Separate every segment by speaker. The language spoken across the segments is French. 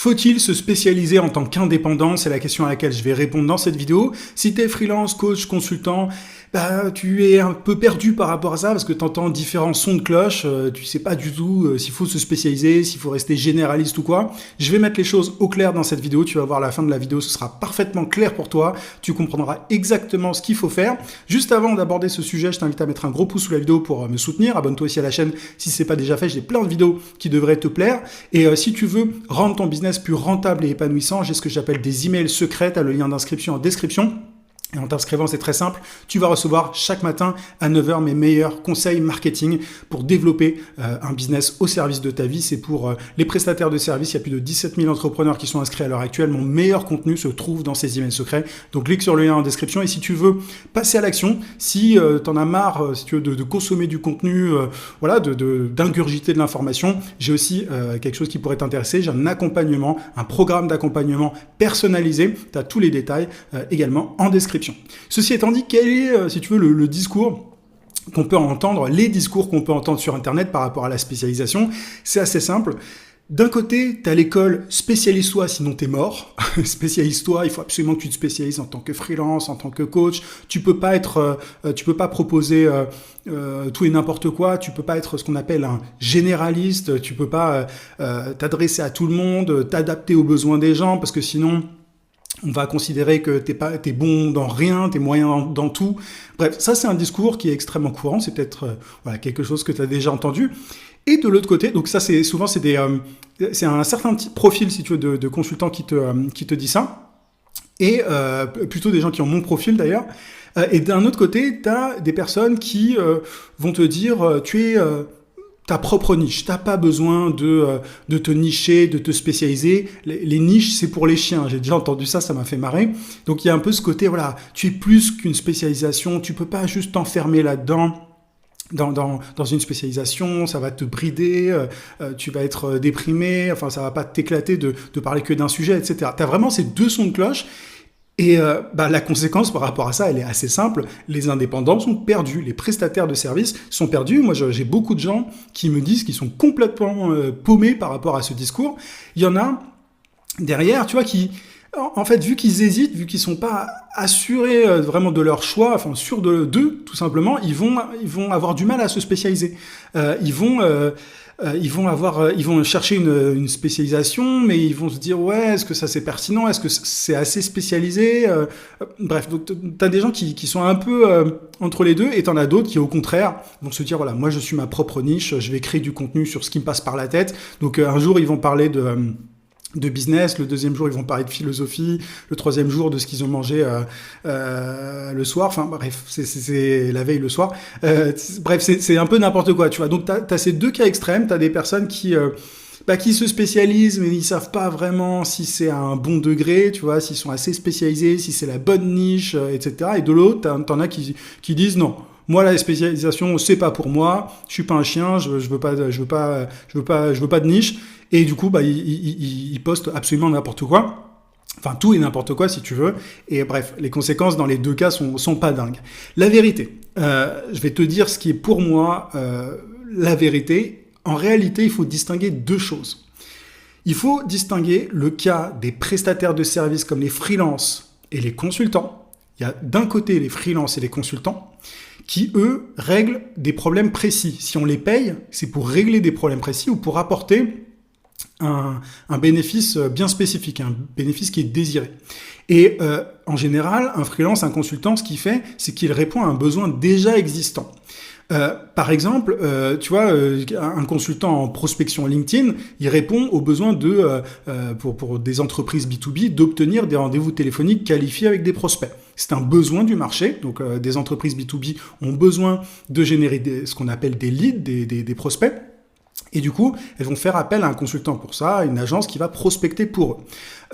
Speaker 1: Faut-il se spécialiser en tant qu'indépendant? C'est la question à laquelle je vais répondre dans cette vidéo. Si tu es freelance, coach, consultant, tu es un peu perdu par rapport à ça parce que tu entends différents sons de cloche, tu sais pas du tout s'il faut se spécialiser, s'il faut rester généraliste ou quoi. Je vais mettre les choses au clair dans cette vidéo, tu vas voir à la fin de la vidéo, ce sera parfaitement clair pour toi, tu comprendras exactement ce qu'il faut faire. Juste avant d'aborder ce sujet, je t'invite à mettre un gros pouce sous la vidéo pour me soutenir, abonne-toi aussi à la chaîne si c'est pas déjà fait, j'ai plein de vidéos qui devraient te plaire. Et si tu veux rendre ton business plus rentable et épanouissant, j'ai ce que j'appelle des emails secrets, tu as le lien d'inscription en description. Et en t'inscrivant, c'est très simple, tu vas recevoir chaque matin à 9h mes meilleurs conseils marketing pour développer un business au service de ta vie. C'est pour les prestataires de services, il y a plus de 17 000 entrepreneurs qui sont inscrits à l'heure actuelle. Mon meilleur contenu se trouve dans ces emails secrets. Donc clique sur le lien en description et si tu veux passer à l'action, si tu en as marre si tu veux, de consommer du contenu, d'ingurgiter de l'information, j'ai aussi quelque chose qui pourrait t'intéresser. J'ai un accompagnement, un programme d'accompagnement personnalisé. Tu as tous les détails également en description. Ceci étant dit, quel est, si tu veux, le discours qu'on peut entendre, les discours qu'on peut entendre sur Internet par rapport à la spécialisation? C'est assez simple. D'un côté, tu as l'école « spécialise-toi, sinon t'es mort ». Spécialise-toi, il faut absolument que tu te spécialises en tant que freelance, en tant que coach. Tu peux pas proposer tout et n'importe quoi. Tu peux pas être ce qu'on appelle un généraliste. Tu peux pas t'adresser à tout le monde, t'adapter aux besoins des gens, parce que sinon on va considérer que t'es bon dans rien, t'es moyen dans tout. Bref, ça c'est un discours qui est extrêmement courant, c'est peut-être quelque chose que tu as déjà entendu. Et de l'autre côté, donc ça c'est souvent c'est un certain petit profil si tu veux de consultants qui te dit ça, et plutôt des gens qui ont mon profil d'ailleurs. Et d'un autre côté, tu as des personnes qui vont te dire tu es ta propre niche. T'as pas besoin de te nicher, de te spécialiser. Les niches, c'est pour les chiens. J'ai déjà entendu ça, ça m'a fait marrer. Donc il y a un peu ce côté, voilà, tu es plus qu'une spécialisation. Tu peux pas juste t'enfermer là-dedans. Dans une spécialisation, ça va te brider, tu vas être déprimé, enfin ça va pas t'éclater de parler que d'un sujet, etc. T'as vraiment ces deux sons de cloche. Et la conséquence par rapport à ça, elle est assez simple. Les indépendants sont perdus, les prestataires de services sont perdus. Moi, j'ai beaucoup de gens qui me disent qu'ils sont complètement paumés par rapport à ce discours. Il y en a derrière, tu vois, qui, en fait, vu qu'ils hésitent, vu qu'ils sont pas assurés vraiment de leur choix, enfin sûrs d'eux, tout simplement, ils vont avoir du mal à se spécialiser. Ils vont chercher une spécialisation, mais ils vont se dire ouais, est-ce que ça c'est pertinent, est-ce que c'est assez spécialisé, bref, donc t'as des gens qui sont un peu entre les deux, et t'en as d'autres qui au contraire vont se dire voilà, moi je suis ma propre niche, je vais créer du contenu sur ce qui me passe par la tête. Donc un jour ils vont parler de business, le deuxième jour ils vont parler de philosophie, le troisième jour de ce qu'ils ont mangé le soir, enfin bref, c'est la veille le soir, bref c'est un peu n'importe quoi, tu vois. Donc t'as ces deux cas extrêmes, t'as des personnes qui se spécialisent mais ils savent pas vraiment si c'est à un bon degré, tu vois, s'ils sont assez spécialisés, si c'est la bonne niche, etc. Et de l'autre t'en as qui disent non. Moi, la spécialisation, c'est pas pour moi. Je suis pas un chien. Je veux pas de niche. Et du coup, ils postent absolument n'importe quoi. Enfin, tout et n'importe quoi, si tu veux. Et bref, les conséquences dans les deux cas sont pas dingues. La vérité, je vais te dire ce qui est pour moi la vérité. En réalité, il faut distinguer deux choses. Il faut distinguer le cas des prestataires de services comme les freelances et les consultants. Il y a d'un côté les freelances et les consultants qui, eux, règlent des problèmes précis. Si on les paye, c'est pour régler des problèmes précis ou pour apporter un bénéfice bien spécifique, un bénéfice qui est désiré. Et en général, un freelance, un consultant, ce qu'il fait, c'est qu'il répond à un besoin déjà existant. Par exemple, tu vois, un consultant en prospection LinkedIn, il répond aux besoins pour des entreprises B2B d'obtenir des rendez-vous téléphoniques qualifiés avec des prospects. C'est un besoin du marché, donc des entreprises B2B ont besoin de générer ce qu'on appelle des leads, des prospects. Et du coup, elles vont faire appel à un consultant pour ça, une agence qui va prospecter pour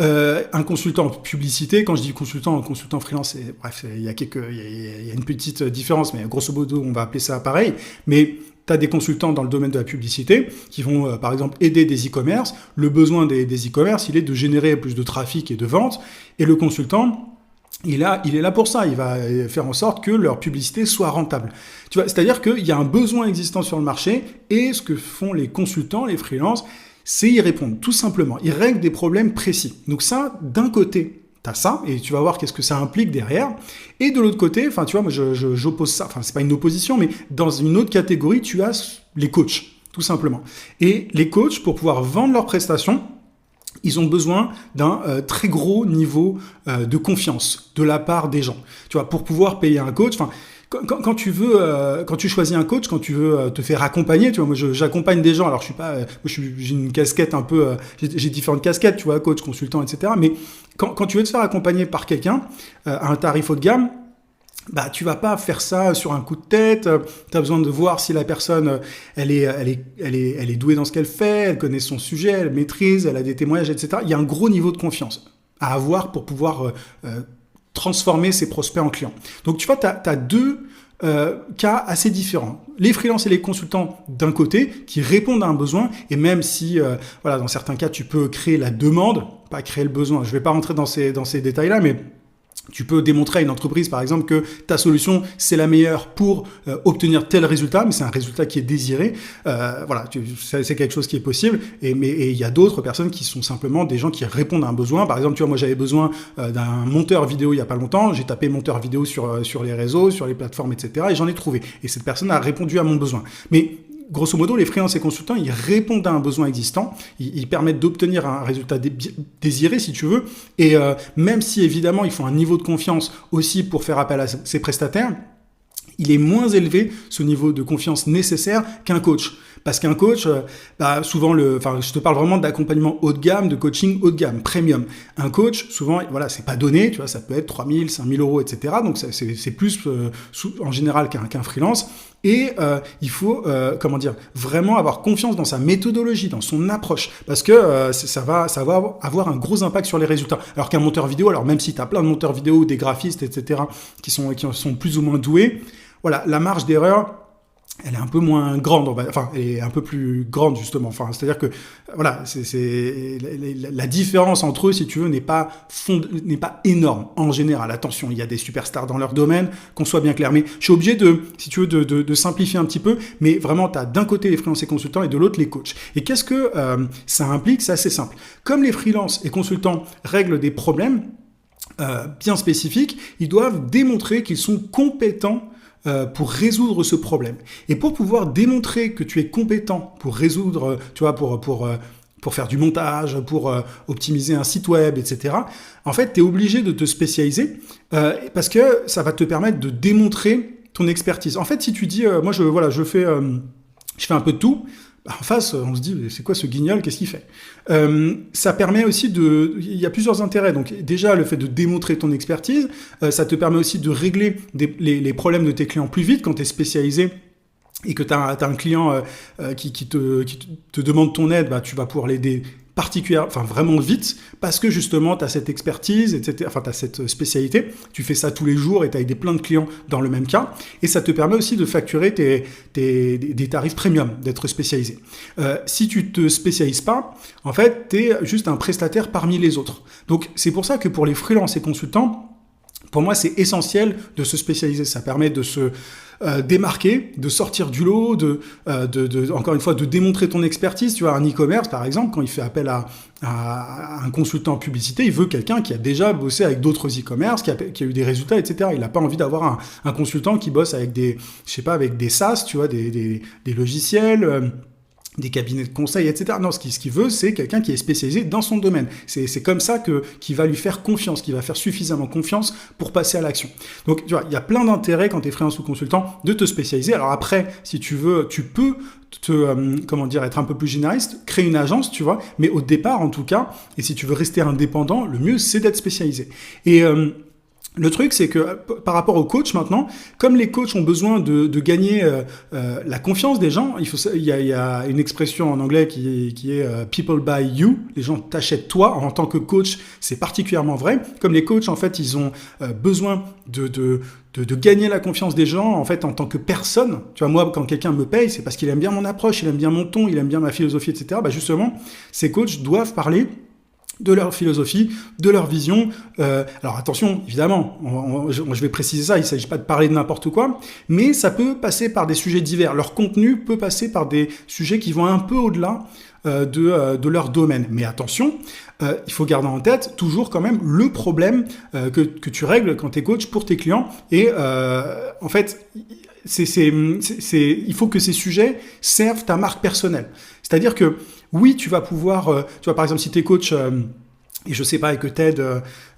Speaker 1: eux. Un consultant en publicité, quand je dis consultant freelance, bref, il y a une petite différence, mais grosso modo, on va appeler ça pareil. Mais tu as des consultants dans le domaine de la publicité qui vont, par exemple, aider des e-commerce. Le besoin des e-commerce, il est de générer plus de trafic et de ventes. Et le consultant, il est là pour ça, il va faire en sorte que leur publicité soit rentable. Tu vois, c'est-à-dire qu'il y a un besoin existant sur le marché et ce que font les consultants, les freelances, c'est y répondre, tout simplement. Il règle des problèmes précis. Donc ça, d'un côté, tu as ça, et tu vas voir qu'est-ce que ça implique derrière. Et de l'autre côté, enfin, tu vois, moi, j'oppose ça. Enfin, c'est pas une opposition, mais dans une autre catégorie, tu as les coachs, tout simplement. Et les coachs, pour pouvoir vendre leurs prestations, ils ont besoin d'un très gros niveau de confiance de la part des gens. Tu vois, pour pouvoir payer un coach, enfin, quand tu choisis un coach, quand tu veux te faire accompagner, tu vois, moi j'accompagne des gens. Alors je suis pas, j'ai une casquette un peu, j'ai différentes casquettes, tu vois, coach, consultant, etc. Mais quand tu veux te faire accompagner par quelqu'un à un tarif haut de gamme, bah tu vas pas faire ça sur un coup de tête. Tu as besoin de voir si la personne elle est douée dans ce qu'elle fait, elle connaît son sujet, elle maîtrise, elle a des témoignages, etc. Il y a un gros niveau de confiance à avoir pour pouvoir transformer ses prospects en clients. Donc tu vois, tu as deux cas assez différents. Les freelances et les consultants d'un côté qui répondent à un besoin, et même si voilà, dans certains cas tu peux créer la demande, pas créer le besoin. Je vais pas rentrer dans ces détails-là, mais tu peux démontrer à une entreprise, par exemple, que ta solution, c'est la meilleure pour obtenir tel résultat, mais c'est un résultat qui est désiré. Voilà, c'est quelque chose qui est possible. Et il y a d'autres personnes qui sont simplement des gens qui répondent à un besoin. Par exemple, tu vois, moi, j'avais besoin d'un monteur vidéo il y a pas longtemps. J'ai tapé monteur vidéo sur les réseaux, sur les plateformes, etc. Et j'en ai trouvé. Et cette personne a répondu à mon besoin. Mais grosso modo, les freelances et consultants, ils répondent à un besoin existant, ils permettent d'obtenir un résultat désiré, si tu veux, et même si, évidemment, ils font un niveau de confiance aussi pour faire appel à ces prestataires, il est moins élevé, ce niveau de confiance nécessaire, qu'un coach. Parce qu'un coach, souvent, je te parle vraiment d'accompagnement haut de gamme, de coaching haut de gamme, premium. Un coach, souvent, voilà, c'est pas donné, tu vois, ça peut être 3 000, 5 000 euros, etc. Donc, c'est plus, en général, qu'un freelance. Et il faut, vraiment avoir confiance dans sa méthodologie, dans son approche, parce que ça va avoir un gros impact sur les résultats. Alors qu'un monteur vidéo, alors même si tu as plein de monteurs vidéo, des graphistes, etc., qui sont plus ou moins doués, voilà, la marge d'erreur, elle est un peu moins grande, elle est un peu plus grande justement. Enfin, c'est-à-dire que voilà, la différence entre eux, si tu veux, n'est pas énorme en général. Attention, il y a des superstars dans leur domaine, qu'on soit bien clair. Mais je suis obligé de simplifier un petit peu. Mais vraiment, tu as d'un côté les freelances et consultants et de l'autre les coachs. Et qu'est-ce que ça implique? C'est assez simple. Comme les freelances et consultants règlent des problèmes bien spécifiques, ils doivent démontrer qu'ils sont compétents pour résoudre ce problème. Et pour pouvoir démontrer que tu es compétent pour résoudre, tu vois, pour faire du montage, pour optimiser un site web, etc., en fait, tu es obligé de te spécialiser parce que ça va te permettre de démontrer ton expertise. En fait, si tu dis, moi, je fais un peu de tout, en face, on se dit, c'est quoi ce guignol, qu'est-ce qu'il fait? Ça permet aussi il y a plusieurs intérêts. Donc déjà, le fait de démontrer ton expertise, ça te permet aussi de régler les problèmes de tes clients plus vite quand tu es spécialisé et que tu as un client qui te demande ton aide, tu vas pouvoir l'aider vraiment vite, parce que justement, tu as cette expertise, etc. Enfin, tu as cette spécialité, tu fais ça tous les jours et tu as aidé plein de clients dans le même cas, et ça te permet aussi de facturer des tarifs premium, d'être spécialisé. Si tu te spécialises pas, en fait, tu es juste un prestataire parmi les autres. Donc, c'est pour ça que pour les freelances et consultants, pour moi, c'est essentiel de se spécialiser. Ça permet de se démarquer, de sortir du lot, encore une fois, de démontrer ton expertise. Tu vois, un e-commerce, par exemple, quand il fait appel à un consultant en publicité, il veut quelqu'un qui a déjà bossé avec d'autres e-commerce, qui a eu des résultats, etc. Il n'a pas envie d'avoir un consultant qui bosse avec des SaaS, tu vois, des logiciels, des cabinets de conseil, etc. Non, ce qu'il veut, c'est quelqu'un qui est spécialisé dans son domaine. C'est comme ça qu'il va lui faire confiance, qu'il va faire suffisamment confiance pour passer à l'action. Donc, tu vois, il y a plein d'intérêts quand tu es freelance ou consultant de te spécialiser. Alors après, si tu veux, tu peux être un peu plus généraliste, créer une agence, tu vois, mais au départ, en tout cas, et si tu veux rester indépendant, le mieux, c'est d'être spécialisé. Et le truc, c'est que par rapport aux coachs maintenant, comme les coachs ont besoin de gagner la confiance des gens, il y a une expression en anglais qui est people buy you, les gens t'achètent toi. En tant que coach, c'est particulièrement vrai. Comme les coachs, en fait, ils ont besoin de gagner la confiance des gens, en fait, en tant que personne. Tu vois, moi, quand quelqu'un me paye, c'est parce qu'il aime bien mon approche, il aime bien mon ton, il aime bien ma philosophie, etc. Justement, ces coachs doivent parler de leur philosophie, de leur vision. Alors attention, évidemment, je vais préciser ça, il ne s'agit pas de parler de n'importe quoi, mais ça peut passer par des sujets divers. Leur contenu peut passer par des sujets qui vont un peu au-delà de leur domaine. Mais attention, il faut garder en tête toujours quand même le problème que tu règles quand tu es coach pour tes clients. Et en fait, il faut que ces sujets servent ta marque personnelle. C'est-à-dire que oui, tu vas pouvoir, tu vois, par exemple, si tu es coach... et je sais pas, et que t'aides,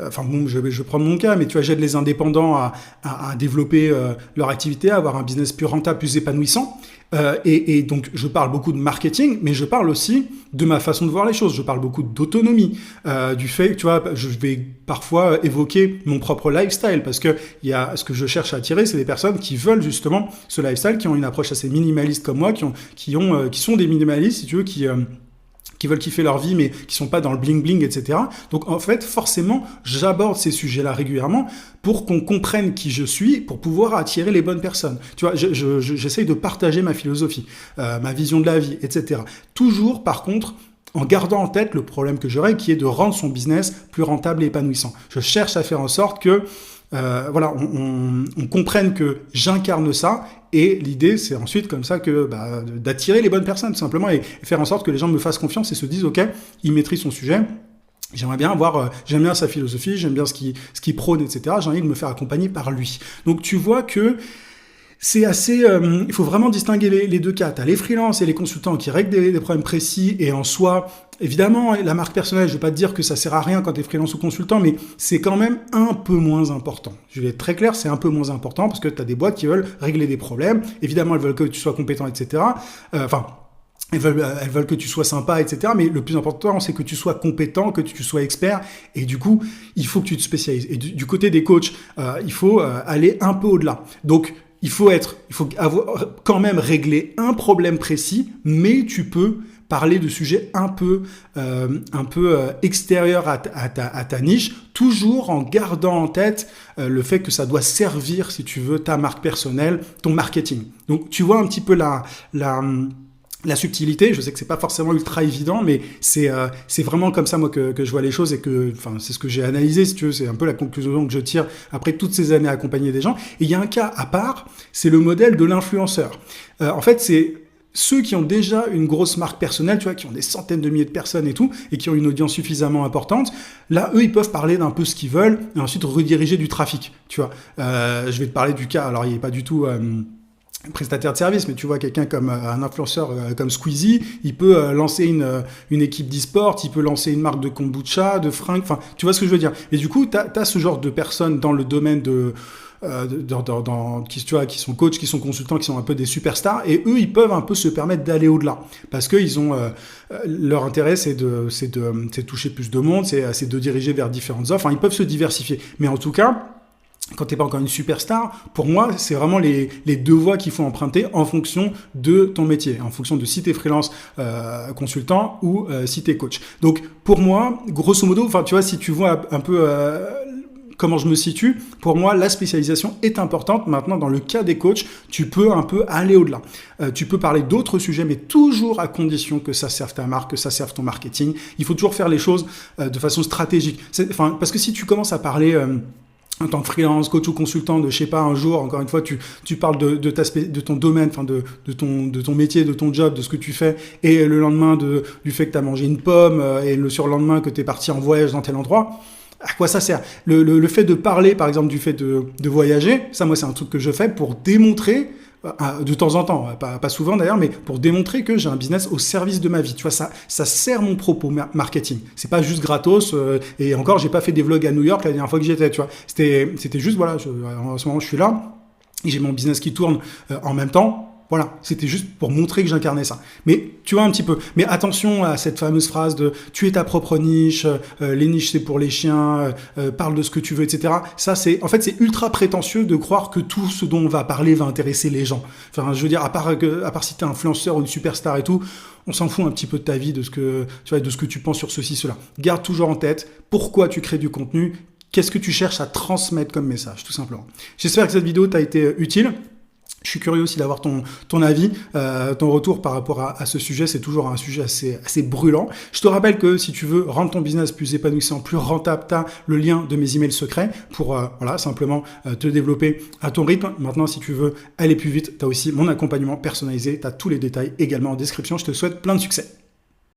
Speaker 1: enfin bon, je vais prendre mon cas, mais tu vois, j'aide les indépendants à développer leur activité, à avoir un business plus rentable, plus épanouissant. Et donc, je parle beaucoup de marketing, mais je parle aussi de ma façon de voir les choses. Je parle beaucoup d'autonomie, du fait, tu vois, je vais parfois évoquer mon propre lifestyle, parce que ce que je cherche à attirer, c'est des personnes qui veulent justement ce lifestyle, qui ont une approche assez minimaliste comme moi, qui sont des minimalistes, si tu veux, qui veulent kiffer leur vie, mais qui sont pas dans le bling-bling, etc. Donc, en fait, forcément, j'aborde ces sujets-là régulièrement pour qu'on comprenne qui je suis, pour pouvoir attirer les bonnes personnes. Tu vois, j'essaye de partager ma philosophie, ma vision de la vie, etc. Toujours, par contre, en gardant en tête le problème que j'aurais, qui est de rendre son business plus rentable et épanouissant. Je cherche à faire en sorte que voilà, on comprenne que j'incarne ça, et l'idée c'est ensuite comme ça que d'attirer les bonnes personnes tout simplement, et faire en sorte que les gens me fassent confiance et se disent ok, il maîtrise son sujet, j'aimerais bien j'aime bien sa philosophie, j'aime bien ce qu'il prône, etc. J'ai envie de me faire accompagner par lui. Donc tu vois que c'est assez... il faut vraiment distinguer les deux cas. Tu as les freelances et les consultants qui règlent des problèmes précis, et en soi, évidemment, la marque personnelle, je ne vais pas te dire que ça sert à rien quand tu es freelance ou consultant, mais c'est quand même un peu moins important. Je vais être très clair, c'est un peu moins important parce que tu as des boîtes qui veulent régler des problèmes. Évidemment, elles veulent que tu sois compétent, etc. Elles veulent que tu sois sympa, etc. Mais le plus important, c'est que tu sois compétent, que tu sois expert. Et du coup, il faut que tu te spécialises. Et du côté des coachs, il faut aller un peu au-delà. Donc, il faut avoir quand même réglé un problème précis, mais tu peux parler de sujets un peu extérieurs à ta niche, toujours en gardant en tête le fait que ça doit servir, si tu veux, ta marque personnelle, ton marketing. Donc, tu vois un petit peu la subtilité. Je sais que c'est pas forcément ultra évident, mais c'est vraiment comme ça moi que je vois les choses, et que c'est ce que j'ai analysé, si tu veux, c'est un peu la conclusion que je tire après toutes ces années à accompagner des gens. Et il y a un cas à part, c'est le modèle de l'influenceur. En fait, c'est ceux qui ont déjà une grosse marque personnelle, tu vois, qui ont des centaines de milliers de personnes et tout, et qui ont une audience suffisamment importante. Là, eux, ils peuvent parler d'un peu ce qu'ils veulent et ensuite rediriger du trafic, tu vois. Je vais te parler du cas, alors il est pas du tout prestataire de service, mais tu vois, quelqu'un comme un influenceur comme Squeezie, il peut lancer une équipe d'e-sport, il peut lancer une marque de kombucha, de fringues, enfin, tu vois ce que je veux dire. Et du coup, t'as ce genre de personnes dans le domaine qui sont coachs, qui sont consultants, qui sont un peu des superstars, et eux, ils peuvent un peu se permettre d'aller au-delà, parce que ils ont leur intérêt, c'est de toucher plus de monde, c'est de diriger vers différentes offres. Enfin, ils peuvent se diversifier, mais en tout cas, quand t'es pas encore une superstar, pour moi, c'est vraiment les deux voies qu'il faut emprunter en fonction de ton métier, en fonction de si t'es freelance consultant ou si t'es coach. Donc, pour moi, grosso modo, enfin, tu vois, si tu vois un peu comment je me situe, pour moi, la spécialisation est importante. Maintenant, dans le cas des coachs, tu peux un peu aller au-delà. Tu peux parler d'autres sujets, mais toujours à condition que ça serve ta marque, que ça serve ton marketing. Il faut toujours faire les choses de façon stratégique. Parce que si tu commences à parler en tant que freelance, coach ou consultant, je sais pas, un jour, encore une fois, tu parles de ton domaine, enfin de ton métier, de ton job, de ce que tu fais, et le lendemain du fait que tu as mangé une pomme, et le surlendemain que tu es parti en voyage dans tel endroit. À quoi ça sert? Le fait de parler, par exemple, du fait de voyager, ça, moi, c'est un truc que je fais pour démontrer, de temps en temps, pas souvent d'ailleurs, mais pour démontrer que j'ai un business au service de ma vie. Tu vois, ça sert mon propos marketing. C'est pas juste gratos, et encore, j'ai pas fait des vlogs à New York la dernière fois que j'y étais, tu vois. C'était juste, voilà, en ce moment, je suis là, et j'ai mon business qui tourne en même temps. Voilà, c'était juste pour montrer que j'incarnais ça. Mais tu vois un petit peu. Mais attention à cette fameuse phrase de « tu es ta propre niche, les niches c'est pour les chiens, parle de ce que tu veux, etc. » Ça, c'est ultra prétentieux de croire que tout ce dont on va parler va intéresser les gens. Enfin, je veux dire, à part si t'es influenceur ou une superstar et tout, on s'en fout un petit peu de ta vie, de ce que tu penses sur ceci, cela. Garde toujours en tête pourquoi tu crées du contenu, qu'est-ce que tu cherches à transmettre comme message, tout simplement. J'espère que cette vidéo t'a été utile. Je suis curieux aussi d'avoir ton avis, ton retour par rapport à ce sujet. C'est toujours un sujet assez brûlant. Je te rappelle que si tu veux rendre ton business plus épanouissant, plus rentable, tu as le lien de mes emails secrets pour simplement te développer à ton rythme. Maintenant, si tu veux aller plus vite, tu as aussi mon accompagnement personnalisé. Tu as tous les détails également en description. Je te souhaite plein de succès.